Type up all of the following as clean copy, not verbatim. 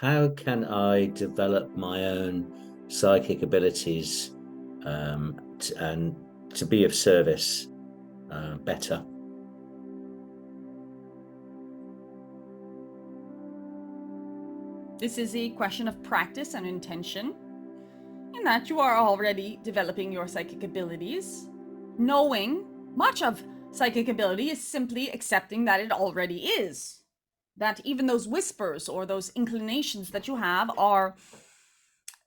how can I develop my own psychic abilities and to be of service better? This is a question of practice and intention, in that you are already developing your psychic abilities. Knowing much of psychic ability is simply accepting that it already is. That even those whispers or those inclinations that you have are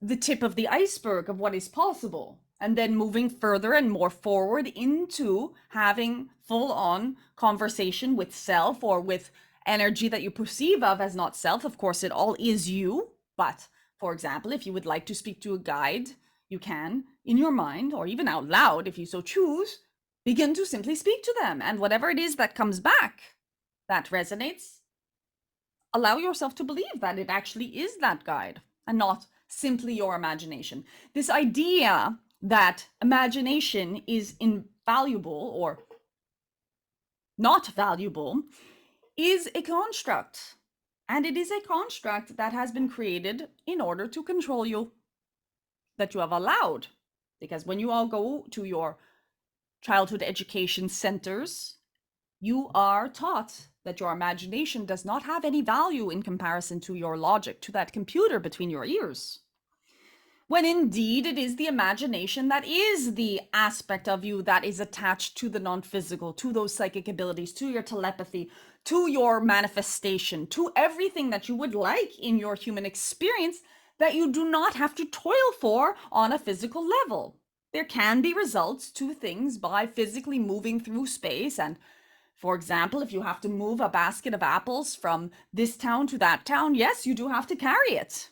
the tip of the iceberg of what is possible. And then moving further and more forward into having full on conversation with self or with energy that you perceive of as not self. Of course, it all is you. But for example, if you would like to speak to a guide, you can, in your mind, or even out loud, if you so choose, begin to simply speak to them. And whatever it is that comes back that resonates, allow yourself to believe that it actually is that guide and not simply your imagination. This idea that imagination is invaluable or not valuable is a construct. And it is a construct that has been created in order to control you, that you have allowed. Because when you all go to your childhood education centers, you are taught that your imagination does not have any value in comparison to your logic, to that computer between your ears. When indeed it is the imagination that is the aspect of you that is attached to the non-physical, to those psychic abilities, to your telepathy, to your manifestation, to everything that you would like in your human experience that you do not have to toil for on a physical level. There can be results to things by physically moving through space. And for example, if you have to move a basket of apples from this town to that town, yes, you do have to carry it.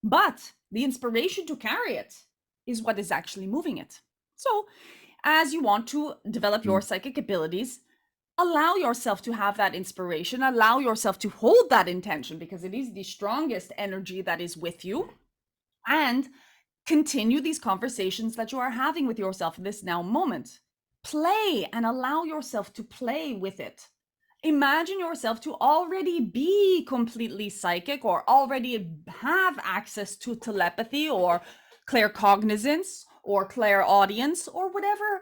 But the inspiration to carry it is what is actually moving it. So, as you want to develop your psychic abilities, allow yourself to have that inspiration, allow yourself to hold that intention, because it is the strongest energy that is with you, and continue these conversations that you are having with yourself in this now moment. Play and allow yourself to play with it. Imagine yourself to already be completely psychic or already have access to telepathy or claircognizance or clairaudience or whatever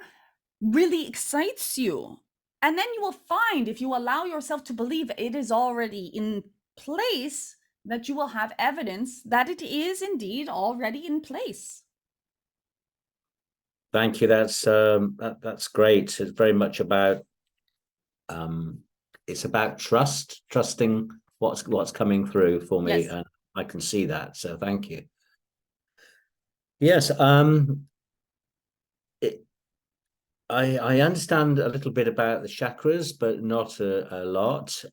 really excites you. And then you will find, if you allow yourself to believe it is already in place, that you will have evidence that it is indeed already in place. Thank you. That's great. It's very much about it's about trusting what's coming through for me, Yes. and I can see that. So thank you. Yes, I understand a little bit about the chakras, but not a lot.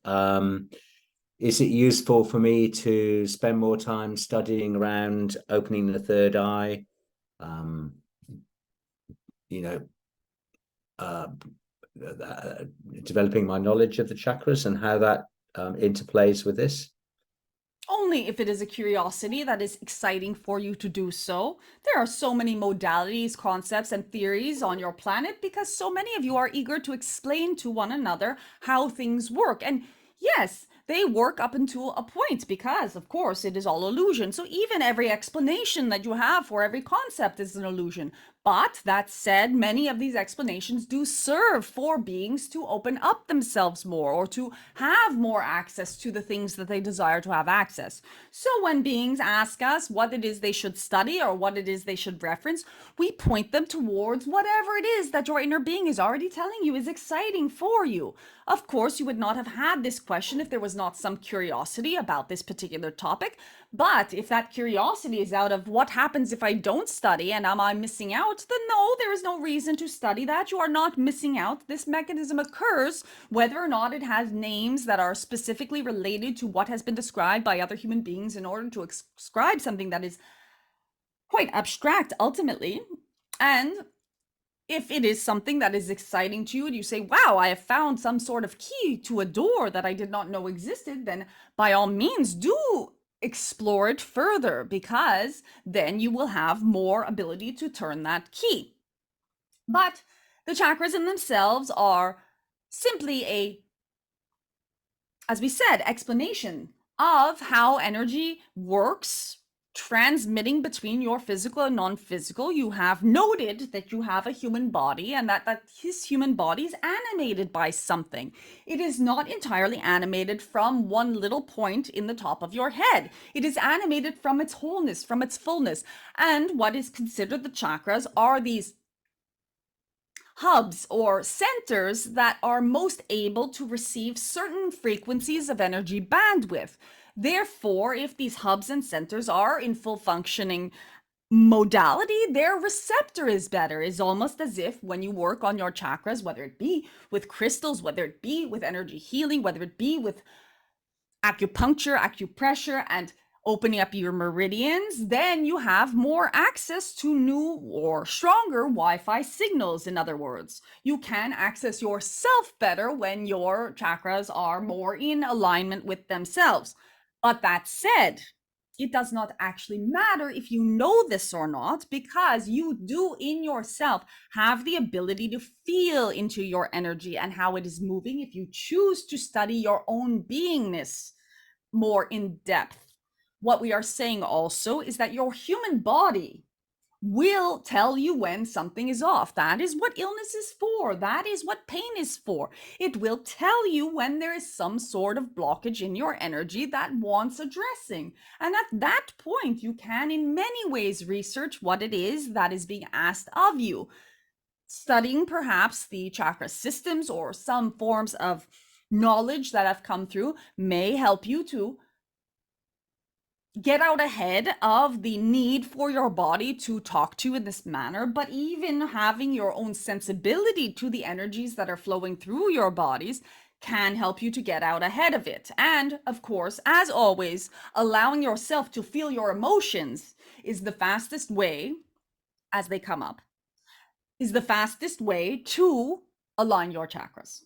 Is it useful for me to spend more time studying around opening the third eye? You know, uh, developing my knowledge of the chakras and how that interplays with this? Only if it is a curiosity that is exciting for you to do so. There are so many modalities, concepts, and theories on your planet because so many of you are eager to explain to one another how things work. And yes, they work up until a point because, of course, it is all illusion. So even every explanation that you have for every concept is an illusion. But that said, many of these explanations do serve for beings to open up themselves more or to have more access to the things that they desire to have access. So when beings ask us what it is they should study or what it is they should reference, we point them towards whatever it is that your inner being is already telling you is exciting for you. Of course, you would not have had this question if there was not some curiosity about this particular topic. But if that curiosity is out of what happens if I don't study and am I missing out, then no, there is no reason to study that. You are not missing out. This mechanism occurs whether or not it has names that are specifically related to what has been described by other human beings in order to describe something that is quite abstract ultimately. And if it is something that is exciting to you and you say, wow, I have found some sort of key to a door that I did not know existed, then by all means do explore it further, because then you will have more ability to turn that key. But the chakras in themselves are simply a, as we said, explanation of how energy works, transmitting between your physical and non-physical. You have noted that you have a human body, and that his human body is animated by something. It is not entirely animated from one little point in the top of your head. It is animated from its wholeness, from its fullness. And what is considered the chakras are these hubs or centers that are most able to receive certain frequencies of energy bandwidth. Therefore, if these hubs and centers are in full functioning modality, their receptor is better. It's almost as if when you work on your chakras, whether it be with crystals, whether it be with energy healing, whether it be with acupuncture, acupressure, and opening up your meridians, then you have more access to new or stronger Wi-Fi signals. In other words, you can access yourself better when your chakras are more in alignment with themselves. But that said, it does not actually matter if you know this or not, because you do in yourself have the ability to feel into your energy and how it is moving if you choose to study your own beingness more in depth. What we are saying also is that your human body will tell you when something is off. That is what illness is for. That is what pain is for. It will tell you when there is some sort of blockage in your energy that wants addressing. And at that point, you can in many ways research what it is that is being asked of you. Studying perhaps the chakra systems or some forms of knowledge that have come through may help you to get out ahead of the need for your body to talk to in this manner, but even having your own sensibility to the energies that are flowing through your bodies can help you to get out ahead of it. And of course, as always, allowing yourself to feel your emotions is the fastest way, as they come up, is the fastest way to align your chakras.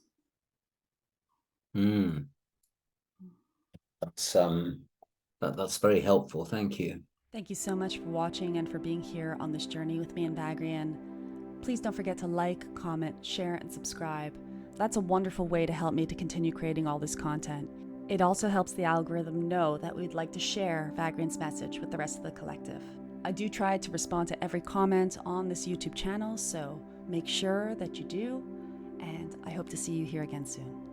That's very helpful. Thank you. Thank you so much for watching and for being here on this journey with me and Vagrein. Please don't forget to like, comment, share, and subscribe. That's a wonderful way to help me to continue creating all this content. It also helps the algorithm know that we'd like to share Vagrein's message with the rest of the collective. I do try to respond to every comment on this YouTube channel, so make sure that you do, and I hope to see you here again soon.